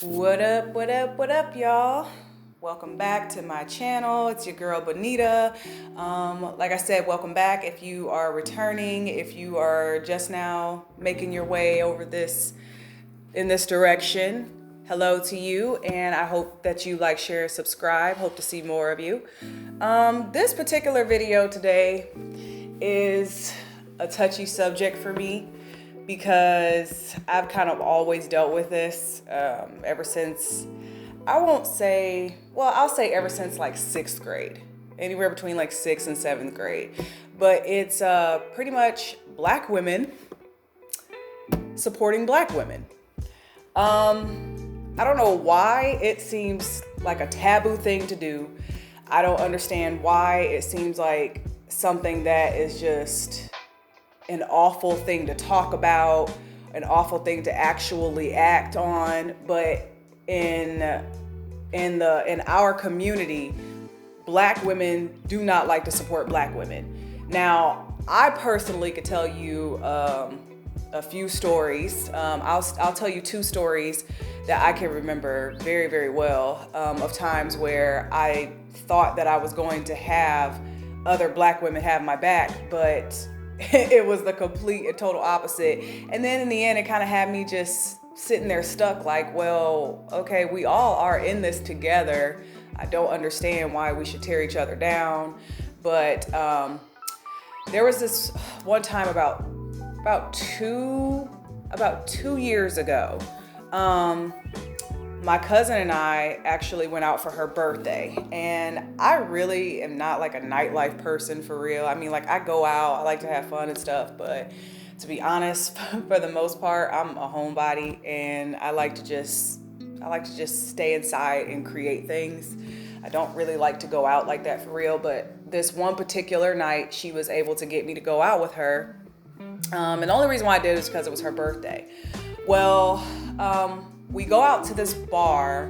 What up, what up, what up, y'all? Welcome back to my channel. It's your girl, Bonita. Like I said, welcome back. If you are returning, if you are just now making your way over in this direction, hello to you, and I hope that you like, share, subscribe. Hope to see more of you. This particular video today is a touchy subject for me, because I've kind of always dealt with this ever since, I'll say ever since like 6th grade, anywhere between like 6th and 7th grade. But it's pretty much Black women supporting Black women. I don't know why it seems like a taboo thing to do. I don't understand why it seems like something that is just an awful thing to talk about, an awful thing to actually act on. But in our community, Black women do not like to support Black women. Now, I personally could tell you a few stories. I'll tell you 2 stories that I can remember very, very well, of times where I thought that I was going to have other Black women have my back, but it was the complete and total opposite. And then in the end, it kind of had me just sitting there stuck like, well, okay, we all are in this together. I don't understand why we should tear each other down. But there was this one time about 2 years ago. My cousin and I actually went out for her birthday, and I really am not like a nightlife person for real. I mean, like, I go out, I like to have fun and stuff, but to be honest, for the most part, I'm a homebody, and I like to just stay inside and create things. I don't really like to go out like that for real, but this one particular night, she was able to get me to go out with her. And the only reason why I did is because it was her birthday. Well, we go out to this bar,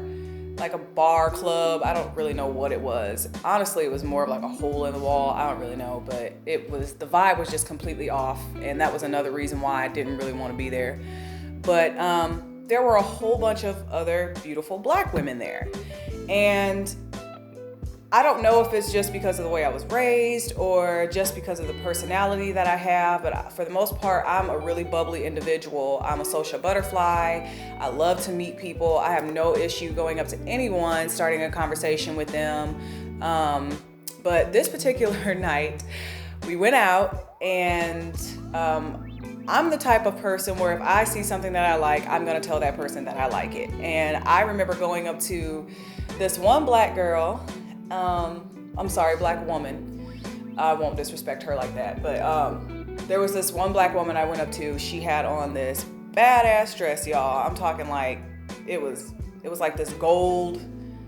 like a bar club. I don't really know what it was. Honestly, it was more of like a hole in the wall. I don't really know, but the vibe was just completely off. And that was another reason why I didn't really want to be there. But there were a whole bunch of other beautiful Black women there. And I don't know if it's just because of the way I was raised or just because of the personality that I have, but for the most part, I'm a really bubbly individual. I'm a social butterfly. I love to meet people. I have no issue going up to anyone, starting a conversation with them. But this particular night, we went out, and I'm the type of person where if I see something that I like, I'm gonna tell that person that I like it. And I remember going up to this one Black girl, Black woman. I won't disrespect her like that, but there was this one Black woman I went up to. She had on this badass dress, y'all. I'm talking like it was like this gold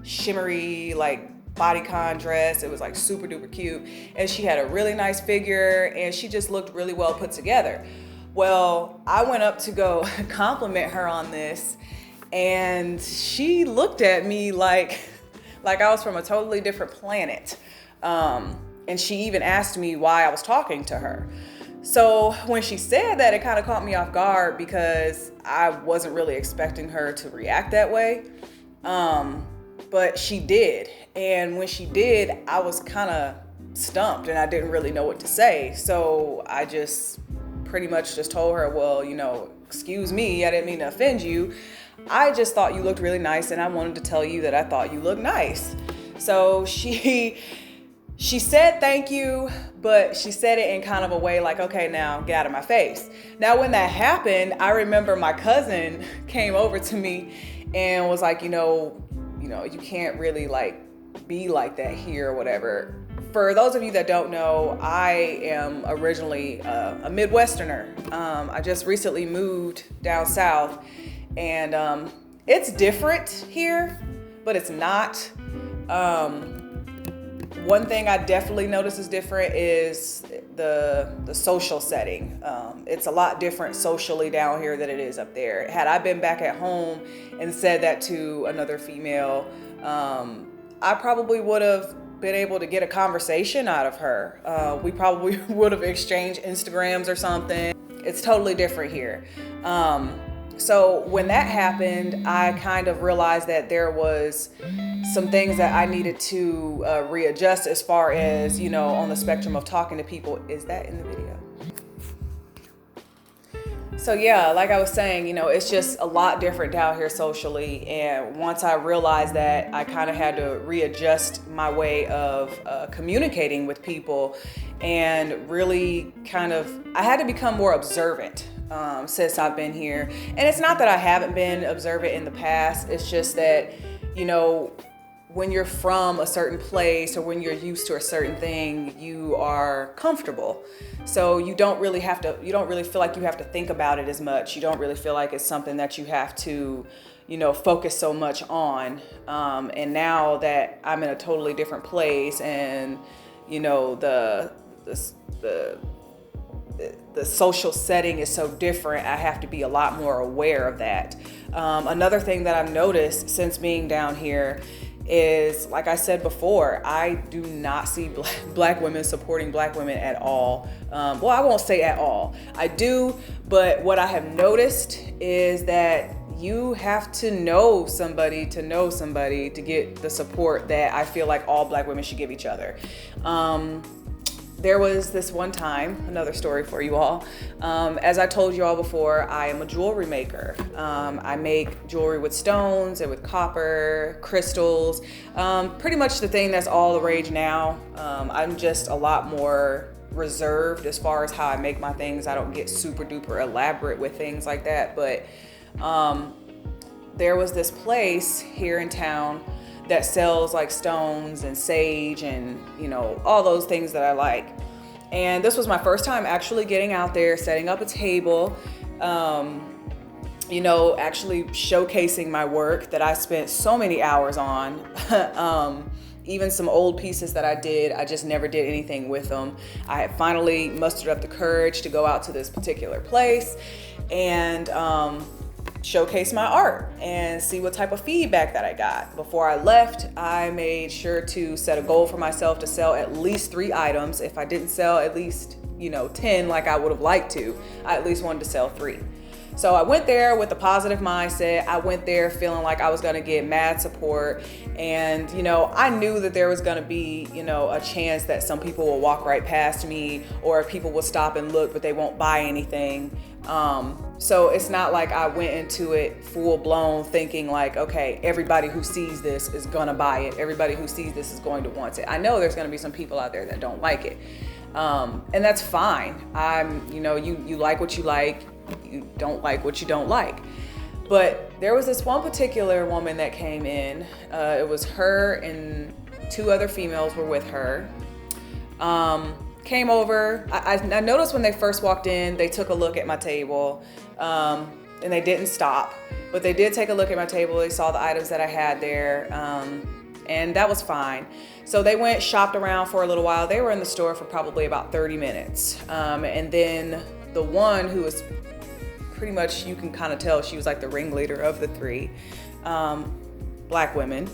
shimmery like bodycon dress. It was like super duper cute, and she had a really nice figure, and she just looked really well put together. Well, I went up to go compliment her on this, and she looked at me like I was from a totally different planet. And she even asked me why I was talking to her. So when she said that, it kind of caught me off guard, because I wasn't really expecting her to react that way. But she did. And when she did, I was kind of stumped, and I didn't really know what to say. So I just pretty much just told her, well, excuse me, I didn't mean to offend you. I just thought you looked really nice, and I wanted to tell you that I thought you looked nice. So she said thank you, but she said it in kind of a way like, okay, now get out of my face. Now, when that happened, I remember my cousin came over to me and was like, you can't really like be like that here or whatever. For those of you that don't know, I am originally a Midwesterner. I just recently moved down south. And it's different here, but it's not. One thing I definitely notice is different is the social setting. It's a lot different socially down here than it is up there. Had I been back at home and said that to another female, I probably would have been able to get a conversation out of her. We probably would have exchanged Instagrams or something. It's totally different here. So when that happened, I kind of realized that there was some things that I needed to readjust as far as, on the spectrum of talking to people. Is that in the video? So yeah, like I was saying, it's just a lot different down here socially. And once I realized that, I kind of had to readjust my way of communicating with people, and really I had to become more observant since I've been here. And it's not that I haven't been observant in the past. It's just that, when you're from a certain place or when you're used to a certain thing, you are comfortable. So you don't really feel like you have to think about it as much. You don't really feel like it's something that you have to, focus so much on. And now that I'm in a totally different place, and, the social setting is so different, I have to be a lot more aware of that. Another thing that I've noticed since being down here is, like I said before, I do not see black women supporting black women at all. Well, I won't say at all. I do, but what I have noticed is that you have to know somebody to get the support that I feel like all black women should give each other. There was this one time, another story for you all. As I told you all before, I am a jewelry maker. I make jewelry with stones and with copper, crystals, pretty much the thing that's all the rage now. I'm just a lot more reserved as far as how I make my things. I don't get super duper elaborate with things like that, but there was this place here in town that sells like stones and sage and, all those things that I like. And this was my first time actually getting out there, setting up a table, actually showcasing my work that I spent so many hours on. Even some old pieces that I just never did anything with them. I had finally mustered up the courage to go out to this particular place and showcase my art and see what type of feedback that I got. Before I left, I made sure to set a goal for myself to sell at least 3 items. If I didn't sell at least, 10 like I would have liked to, I at least wanted to sell 3. So I went there with a positive mindset. I went there feeling like I was gonna get mad support. And, I knew that there was gonna be, a chance that some people will walk right past me, or people will stop and look, but they won't buy anything. So it's not like I went into it full blown thinking like, okay, everybody who sees this is gonna buy it. Everybody who sees this is going to want it. I know there's gonna be some people out there that don't like it. And that's fine. You like what you like, you don't like what you don't like. But there was this one particular woman that came in. It was her and 2 other females were with her. Came over. I noticed when they first walked in, they took a look at my table, and they didn't stop, but they did take a look at my table. They saw the items that I had there, and that was fine. So they went, shopped around for a little while. They were in the store for probably about 30 minutes. And then the one who was pretty much, you can kind of tell she was like the ringleader of the 3, black women.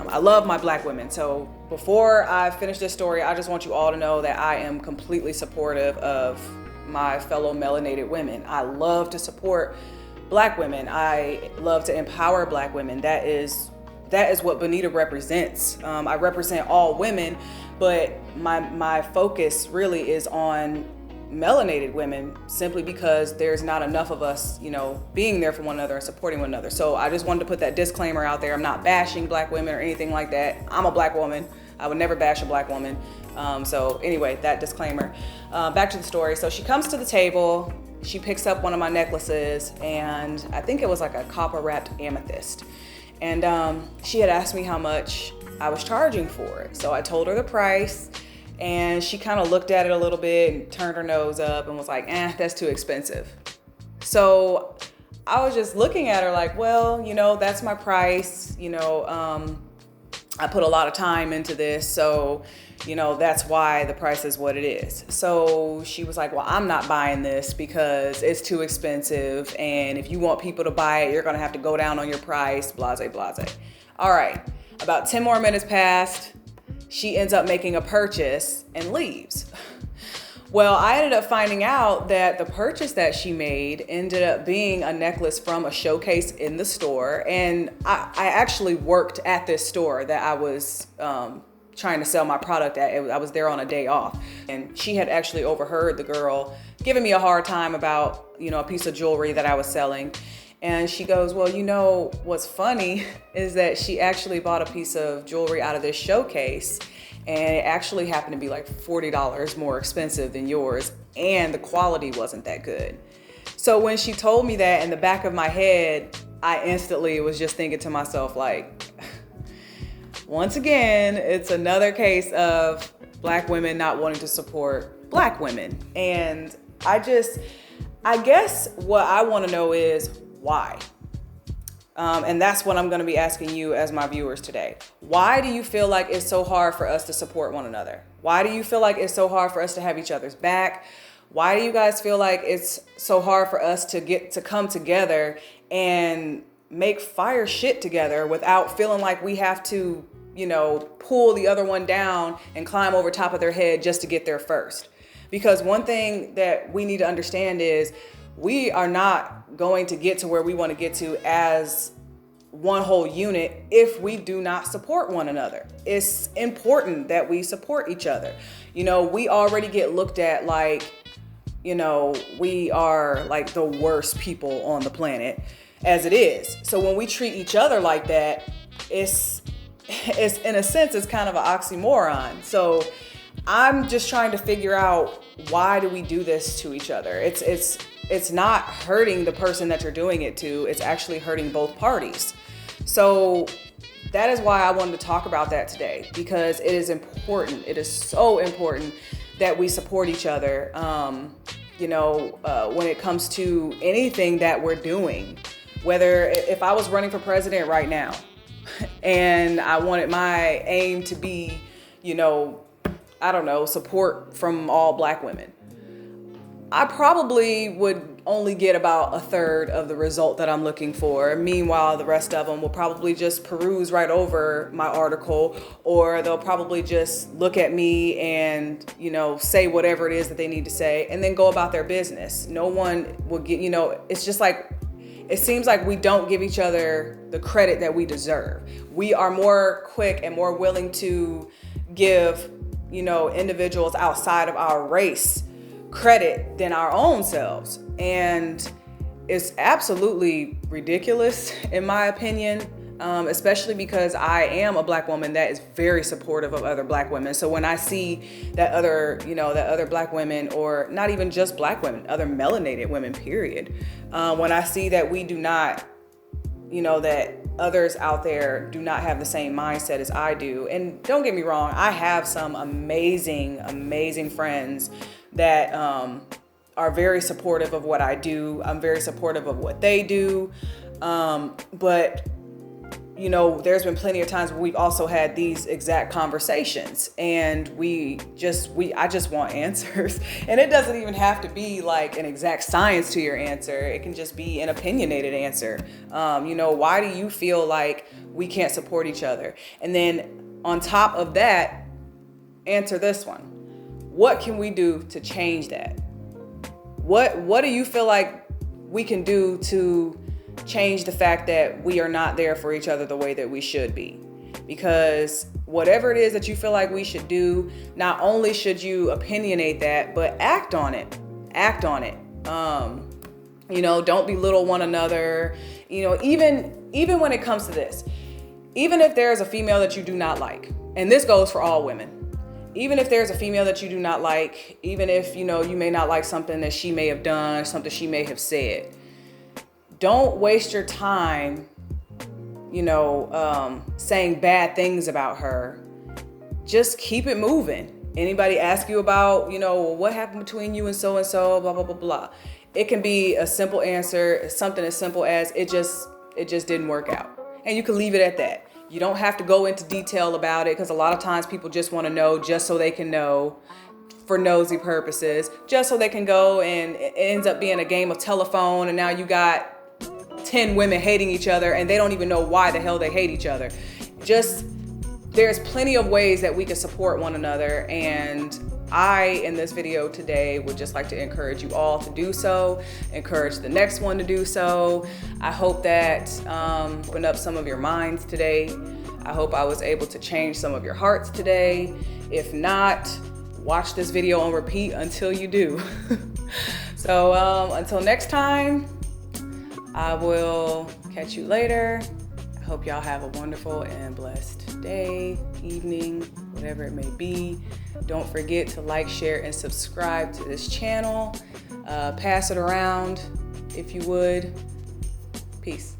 I love my black women. So before I finish this story, I just want you all to know that I am completely supportive of my fellow melanated women. I love to support black women. I love to empower black women. That is what Bonita represents. I represent all women, but my focus really is on melanated women, simply because there's not enough of us, being there for one another and supporting one another. So I just wanted to put that disclaimer out there. I'm not bashing black women or anything like that. I'm a black woman. I would never bash a black woman. So anyway, that disclaimer. Back to the story. So she comes to the table, she picks up one of my necklaces, and I think it was like a copper wrapped amethyst. And she had asked me how much I was charging for it. So I told her the price. And she kind of looked at it a little bit and turned her nose up and was like, that's too expensive. So I was just looking at her like, well, that's my price. I put a lot of time into this. So, that's why the price is what it is. So she was like, well, I'm not buying this because it's too expensive. And if you want people to buy it, you're going to have to go down on your price, blase, blase. All right. About 10 more minutes passed. She ends up making a purchase and leaves. Well, I ended up finding out that the purchase that she made ended up being a necklace from a showcase in the store. And I actually worked at this store that I was trying to sell my product at. I was there on a day off. And she had actually overheard the girl giving me a hard time about, a piece of jewelry that I was selling. And she goes, well, what's funny is that she actually bought a piece of jewelry out of this showcase, and it actually happened to be like $40 more expensive than yours, and the quality wasn't that good. So when she told me that, in the back of my head, I instantly was just thinking to myself, like, once again, it's another case of Black women not wanting to support Black women. And I guess what I want to know is why? And that's what I'm going to be asking you as my viewers today. Why do you feel like it's so hard for us to support one another? Why do you feel like it's so hard for us to have each other's back? Why do you guys feel like it's so hard for us to come together and make fire shit together without feeling like we have to, pull the other one down and climb over top of their head just to get there first? Because one thing that we need to understand is we are not going to get to where we want to get to as one whole unit if we do not support one another. It's important that we support each other. We already get looked at like, we are like the worst people on the planet as it is. So when we treat each other like that, it's in a sense, it's kind of an oxymoron. So I'm just trying to figure out, why do we do this to each other? It's not hurting the person that you're doing it to. It's actually hurting both parties. So that is why I wanted to talk about that today, because it is important. It is so important that we support each other, when it comes to anything that we're doing. Whether if I was running for president right now and I wanted my aim to be, support from all Black women, I probably would only get about a third of the result that I'm looking for. Meanwhile, the rest of them will probably just peruse right over my article, or they'll probably just look at me and, say whatever it is that they need to say and then go about their business. No one will get, it's just like, it seems like we don't give each other the credit that we deserve. We are more quick and more willing to give, individuals outside of our race credit than our own selves. And it's absolutely ridiculous, in my opinion, especially because I am a Black woman that is very supportive of other Black women. So when I see that other Black women, or not even just Black women, other melanated women, period, when I see that we do not, that others out there do not have the same mindset as I do. And don't get me wrong, I have some amazing, amazing friends that are very supportive of what I do. I'm very supportive of what they do. But there's been plenty of times where we've also had these exact conversations, and I just want answers. And it doesn't even have to be like an exact science to your answer. It can just be an opinionated answer. Why do you feel like we can't support each other? And then on top of that, answer this one. What can we do to change that? What do you feel like we can do to change the fact that we are not there for each other the way that we should be? Because whatever it is that you feel like we should do, not only should you opinionate that, but act on it. Don't belittle one another. Even when it comes to this, even if there's a female that you do not like, and this goes for all women, even if there's a female that you do not like, even if, you may not like something that she may have done, something she may have said, don't waste your time, saying bad things about her. Just keep it moving. Anybody ask you about, what happened between you and so, blah, blah, blah, blah. It can be a simple answer, something as simple as it just didn't work out. And you can leave it at that. You don't have to go into detail about it, because a lot of times people just want to know just so they can know, for nosy purposes, just so they can go, and it ends up being a game of telephone, and now you got 10 women hating each other and they don't even know why the hell they hate each other. There's plenty of ways that we can support one another, and I, in this video today, would just like to encourage you all to do so, encourage the next one to do so. I hope that opened up some of your minds today. I hope I was able to change some of your hearts today. If not, watch this video on repeat until you do. So until next time, I will catch you later. I hope y'all have a wonderful and blessed day, evening, whatever it may be. Don't forget to like, share, and subscribe to this channel. Pass it around if you would. Peace.